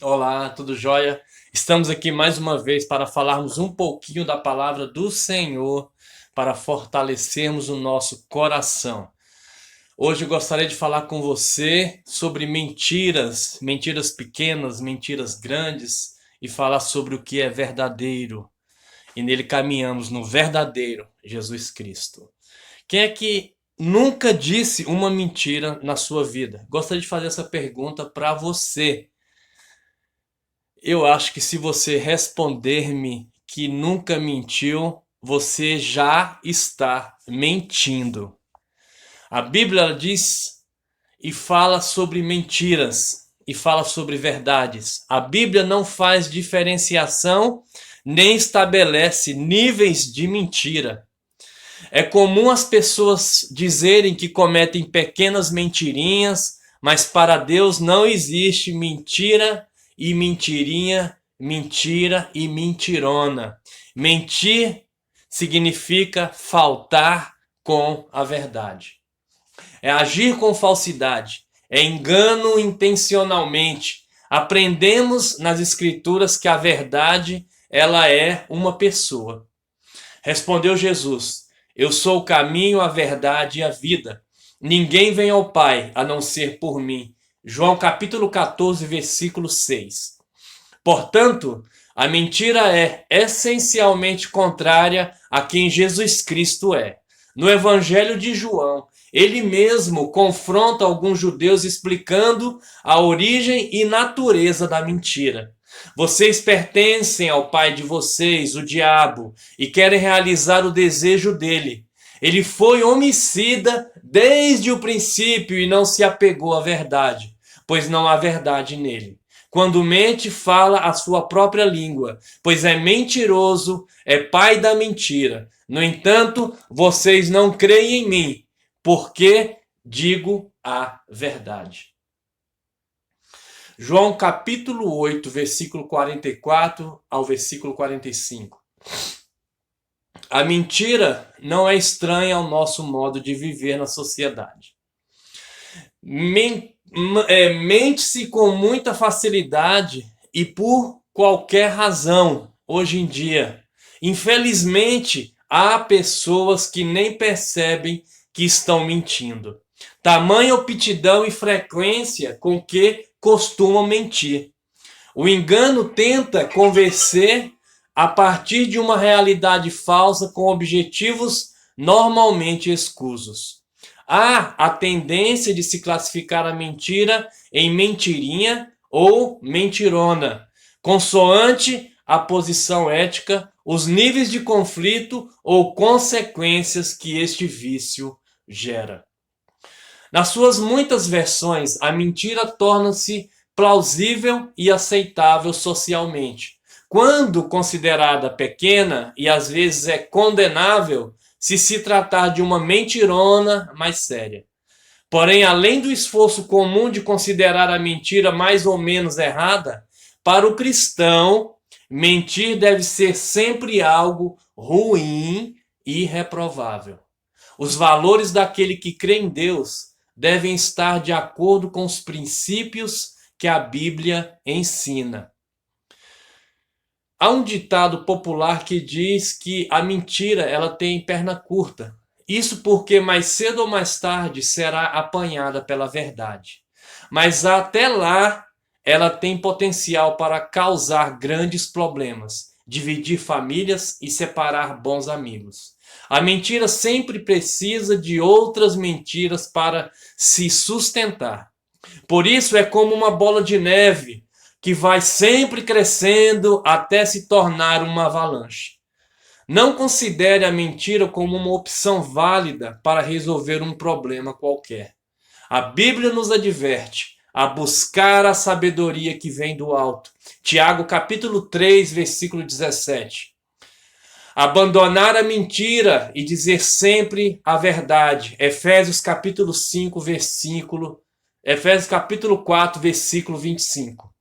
Olá, tudo jóia? Estamos aqui mais uma vez para falarmos um pouquinho da palavra do Senhor, para fortalecermos o nosso coração. Hoje eu gostaria de falar com você sobre mentiras, mentiras pequenas, mentiras grandes, e falar sobre o que é verdadeiro. E nele caminhamos no verdadeiro Jesus Cristo. Quem é que nunca disse uma mentira na sua vida? Gostaria de fazer essa pergunta para você. Eu acho que se você responder-me que nunca mentiu, você já está mentindo. A Bíblia diz e fala sobre mentiras e fala sobre verdades. A Bíblia não faz diferenciação nem estabelece níveis de mentira. É comum as pessoas dizerem que cometem pequenas mentirinhas, mas para Deus não existe mentira e mentirinha, mentira e mentirona. Mentir significa faltar com a verdade. É agir com falsidade, é engano intencionalmente. Aprendemos nas escrituras que a verdade, ela é uma pessoa. Respondeu Jesus: Eu sou o caminho, a verdade e a vida. Ninguém vem ao Pai a não ser por mim. João capítulo 14, versículo 6. Portanto, a mentira é essencialmente contrária a quem Jesus Cristo é. No Evangelho de João, ele mesmo confronta alguns judeus explicando a origem e natureza da mentira. Vocês pertencem ao pai de vocês, o diabo, e querem realizar o desejo dele. Ele foi homicida desde o princípio e não se apegou à verdade, pois não há verdade nele. Quando mente, fala a sua própria língua, pois é mentiroso, é pai da mentira. No entanto, vocês não creem em mim, porque digo a verdade. João capítulo 8, versículo 44 ao versículo 45. A mentira não é estranha ao nosso modo de viver na sociedade. Mente-se com muita facilidade e por qualquer razão hoje em dia. Infelizmente, há pessoas que nem percebem que estão mentindo. Tamanha optidão e frequência com que costumam mentir. O engano tenta convencer a partir de uma realidade falsa com objetivos normalmente escusos. Há a tendência de se classificar a mentira em mentirinha ou mentirona, consoante a posição ética, os níveis de conflito ou consequências que este vício gera. Nas suas muitas versões, a mentira torna-se plausível e aceitável socialmente. Quando considerada pequena e às vezes é condenável, se tratar de uma mentirona mais séria. Porém, além do esforço comum de considerar a mentira mais ou menos errada, para o cristão, mentir deve ser sempre algo ruim e reprovável. Os valores daquele que crê em Deus devem estar de acordo com os princípios que a Bíblia ensina. Há um ditado popular que diz que a mentira ela tem perna curta. Isso porque mais cedo ou mais tarde será apanhada pela verdade. Mas até lá ela tem potencial para causar grandes problemas, dividir famílias e separar bons amigos. A mentira sempre precisa de outras mentiras para se sustentar. Por isso é como uma bola de neve que vai sempre crescendo até se tornar uma avalanche. Não considere a mentira como uma opção válida para resolver um problema qualquer. A Bíblia nos adverte a buscar a sabedoria que vem do alto. Tiago capítulo 3, versículo 17. Abandonar a mentira e dizer sempre a verdade. Efésios capítulo 5, versículo Efésios capítulo 4, versículo 25.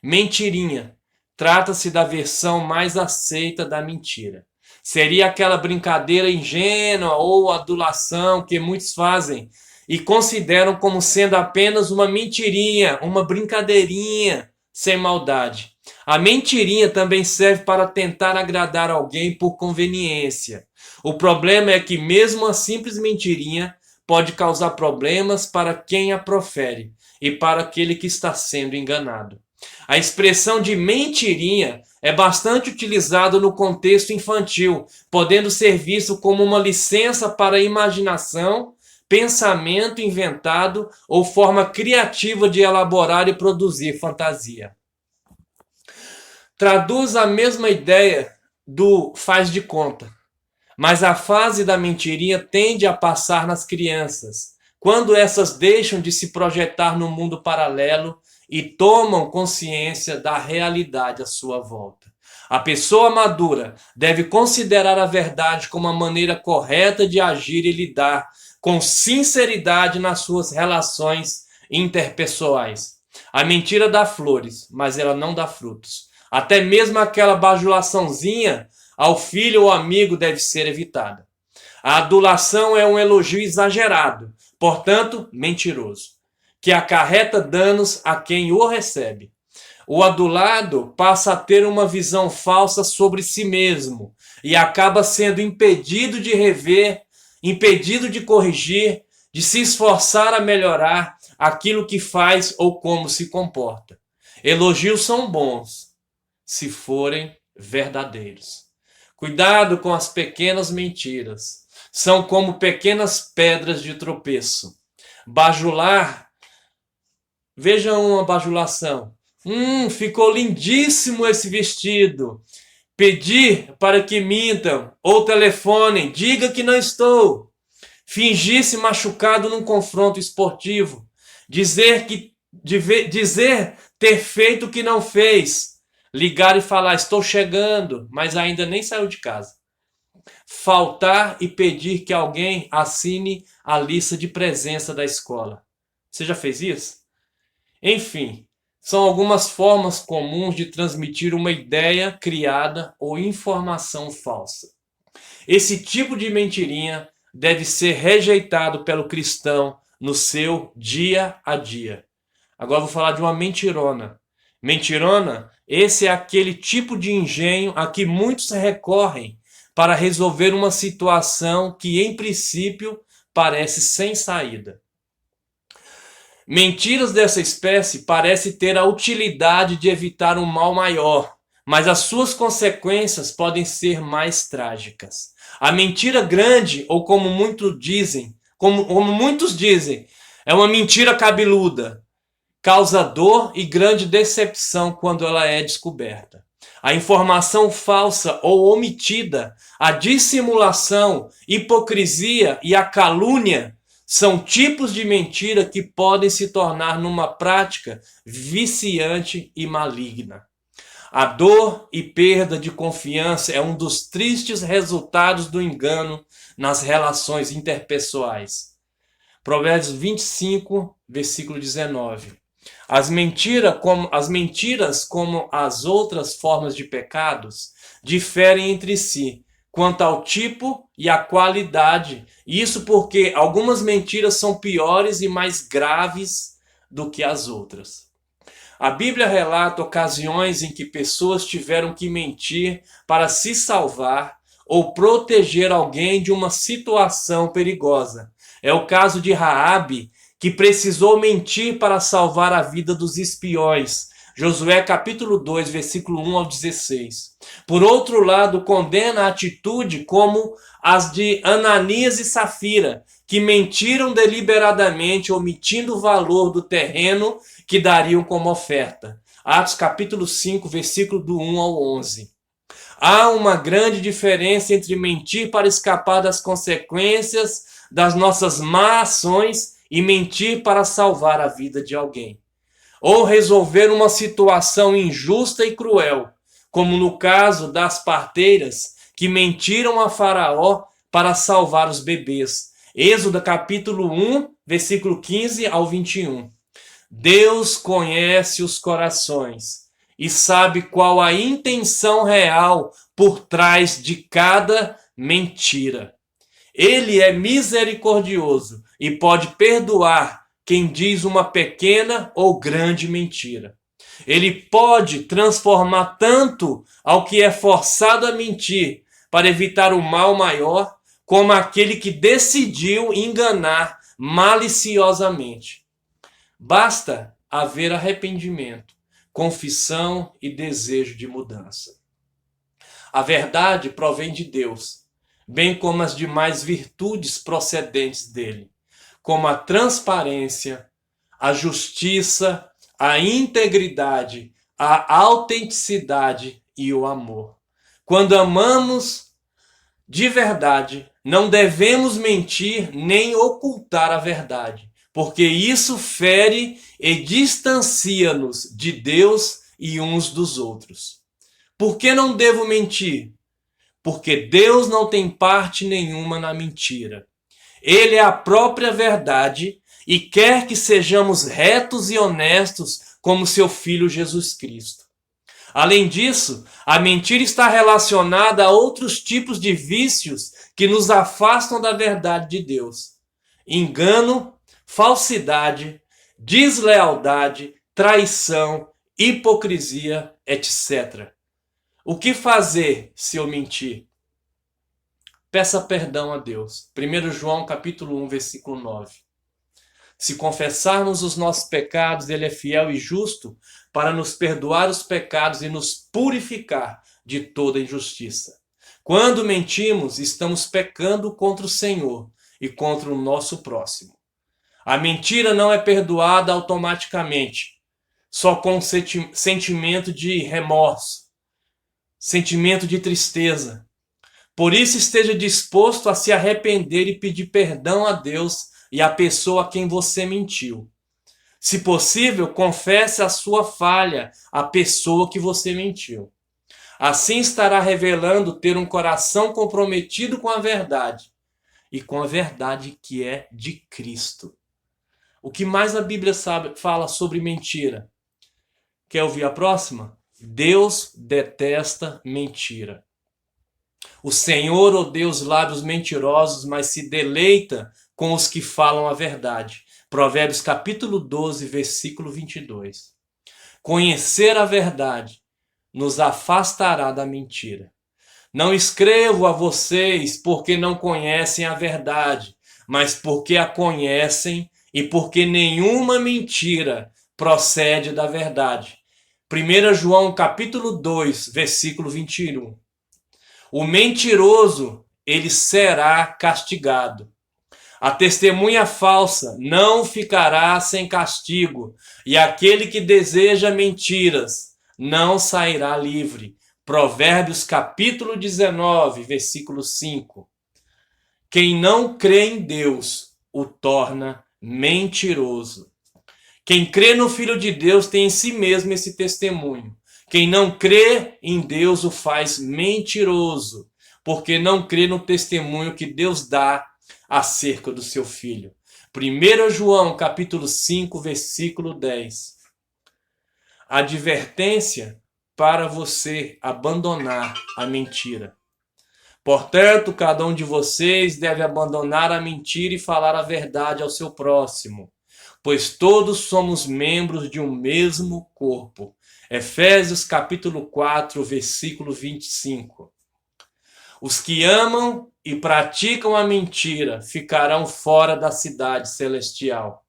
Mentirinha. Trata-se da versão mais aceita da mentira. Seria aquela brincadeira ingênua ou adulação que muitos fazem e consideram como sendo apenas uma mentirinha, uma brincadeirinha, sem maldade. A mentirinha também serve para tentar agradar alguém por conveniência. O problema é que mesmo a simples mentirinha pode causar problemas para quem a profere e para aquele que está sendo enganado. A expressão de mentirinha é bastante utilizada no contexto infantil, podendo ser visto como uma licença para a imaginação, pensamento inventado ou forma criativa de elaborar e produzir fantasia. Traduz a mesma ideia do faz de conta, mas a fase da mentirinha tende a passar nas crianças, quando essas deixam de se projetar no mundo paralelo e tomam consciência da realidade à sua volta. A pessoa madura deve considerar a verdade como a maneira correta de agir e lidar com sinceridade nas suas relações interpessoais. A mentira dá flores, mas ela não dá frutos. Até mesmo aquela bajulaçãozinha ao filho ou amigo deve ser evitada. A adulação é um elogio exagerado, portanto, mentiroso, que acarreta danos a quem o recebe. O adulado passa a ter uma visão falsa sobre si mesmo e acaba sendo impedido de rever, impedido de corrigir, de se esforçar a melhorar aquilo que faz ou como se comporta. Elogios são bons, se forem verdadeiros. Cuidado com as pequenas mentiras. São como pequenas pedras de tropeço. Bajular, veja uma bajulação. Ficou lindíssimo esse vestido. Pedir para que mintam ou telefonem, diga que não estou. Fingir-se machucado num confronto esportivo. Dizer ter feito o que não fez. Ligar e falar, estou chegando, mas ainda nem saiu de casa. Faltar e pedir que alguém assine a lista de presença da escola. Você já fez isso? Enfim, são algumas formas comuns de transmitir uma ideia criada ou informação falsa. Esse tipo de mentirinha deve ser rejeitado pelo cristão no seu dia a dia. Agora vou falar de uma mentirona. Mentirona, esse é aquele tipo de engenho a que muitos recorrem para resolver uma situação que, em princípio, parece sem saída. Mentiras dessa espécie parecem ter a utilidade de evitar um mal maior, mas as suas consequências podem ser mais trágicas. A mentira grande, ou como muitos dizem, é uma mentira cabeluda. Causa dor e grande decepção quando ela é descoberta. A informação falsa ou omitida, a dissimulação, hipocrisia e a calúnia são tipos de mentira que podem se tornar numa prática viciante e maligna. A dor e perda de confiança é um dos tristes resultados do engano nas relações interpessoais. Provérbios 25, versículo 19. As mentiras, como as outras formas de pecados, diferem entre si quanto ao tipo e à qualidade. Isso porque algumas mentiras são piores e mais graves do que as outras. A Bíblia relata ocasiões em que pessoas tiveram que mentir para se salvar ou proteger alguém de uma situação perigosa. É o caso de Raabe, que precisou mentir para salvar a vida dos espiões. Josué capítulo 2, versículo 1 ao 16. Por outro lado, condena a atitude como as de Ananias e Safira, que mentiram deliberadamente, omitindo o valor do terreno que dariam como oferta. Atos capítulo 5, versículo do 1 ao 11. Há uma grande diferença entre mentir para escapar das consequências das nossas más ações e mentir para salvar a vida de alguém. Ou resolver uma situação injusta e cruel, como no caso das parteiras que mentiram a Faraó para salvar os bebês. Êxodo capítulo 1, versículo 15 ao 21. Deus conhece os corações e sabe qual a intenção real por trás de cada mentira. Ele é misericordioso e pode perdoar quem diz uma pequena ou grande mentira. Ele pode transformar tanto ao que é forçado a mentir para evitar o mal maior, como aquele que decidiu enganar maliciosamente. Basta haver arrependimento, confissão e desejo de mudança. A verdade provém de Deus, bem como as demais virtudes procedentes dele, como a transparência, a justiça, a integridade, a autenticidade e o amor. Quando amamos de verdade, não devemos mentir nem ocultar a verdade, porque isso fere e distancia-nos de Deus e uns dos outros. Por que não devo mentir? Porque Deus não tem parte nenhuma na mentira. Ele é a própria verdade e quer que sejamos retos e honestos como seu Filho Jesus Cristo. Além disso, a mentira está relacionada a outros tipos de vícios que nos afastam da verdade de Deus: engano, falsidade, deslealdade, traição, hipocrisia, etc. O que fazer se eu mentir? Peça perdão a Deus. 1 João capítulo 1, versículo 9. Se confessarmos os nossos pecados, Ele é fiel e justo para nos perdoar os pecados e nos purificar de toda injustiça. Quando mentimos, estamos pecando contra o Senhor e contra o nosso próximo. A mentira não é perdoada automaticamente, só com sentimento de remorso, sentimento de tristeza. Por isso, esteja disposto a se arrepender e pedir perdão a Deus e à pessoa a quem você mentiu. Se possível, confesse a sua falha à pessoa que você mentiu. Assim estará revelando ter um coração comprometido com a verdade e com a verdade que é de Cristo. O que mais a Bíblia fala sobre mentira? Quer ouvir a próxima? Deus detesta mentira. O Senhor odeia os lábios mentirosos, mas se deleita com os que falam a verdade. Provérbios capítulo 12, versículo 22. Conhecer a verdade nos afastará da mentira. Não escrevo a vocês porque não conhecem a verdade, mas porque a conhecem e porque nenhuma mentira procede da verdade. 1 João capítulo 2, versículo 21. O mentiroso, ele será castigado. A testemunha falsa não ficará sem castigo, e aquele que deseja mentiras não sairá livre. Provérbios capítulo 19, versículo 5. Quem não crê em Deus o torna mentiroso. Quem crê no Filho de Deus tem em si mesmo esse testemunho. Quem não crê em Deus o faz mentiroso, porque não crê no testemunho que Deus dá acerca do seu Filho. 1 João capítulo 5, versículo 10. Advertência para você abandonar a mentira. Portanto, cada um de vocês deve abandonar a mentira e falar a verdade ao seu próximo, pois todos somos membros de um mesmo corpo. Efésios capítulo 4, versículo 25. Os que amam e praticam a mentira ficarão fora da cidade celestial.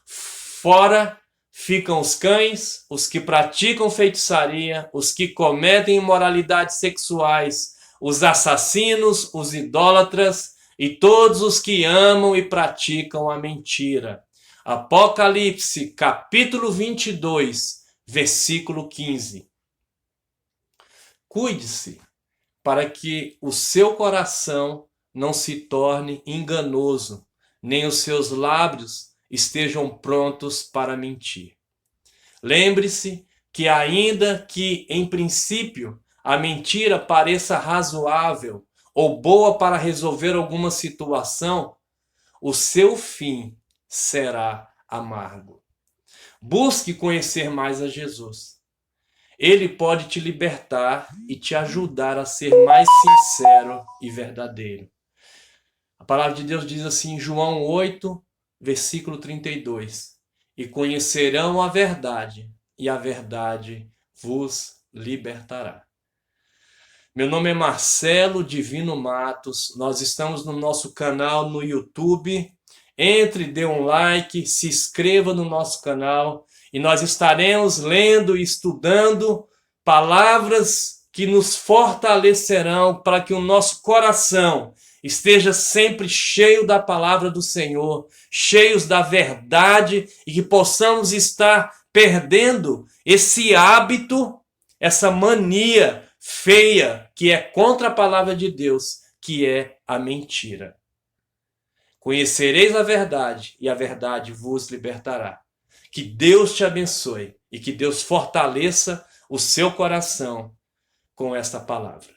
Fora ficam os cães, os que praticam feitiçaria, os que cometem imoralidades sexuais, os assassinos, os idólatras e todos os que amam e praticam a mentira. Apocalipse capítulo 22, versículo 15. Cuide-se para que o seu coração não se torne enganoso, nem os seus lábios estejam prontos para mentir. Lembre-se que ainda que, em princípio, a mentira pareça razoável ou boa para resolver alguma situação, o seu fim será amargo. Busque conhecer mais a Jesus. Ele pode te libertar e te ajudar a ser mais sincero e verdadeiro. A palavra de Deus diz assim em João 8, versículo 32. E conhecerão a verdade, e a verdade vos libertará. Meu nome é Marcelo Divino Matos, nós estamos no nosso canal no YouTube. Entre, dê um like, se inscreva no nosso canal e nós estaremos lendo e estudando palavras que nos fortalecerão para que o nosso coração esteja sempre cheio da palavra do Senhor, cheios da verdade e que possamos estar perdendo esse hábito, essa mania feia que é contra a palavra de Deus, que é a mentira. Conhecereis a verdade e a verdade vos libertará. Que Deus te abençoe e que Deus fortaleça o seu coração com esta palavra.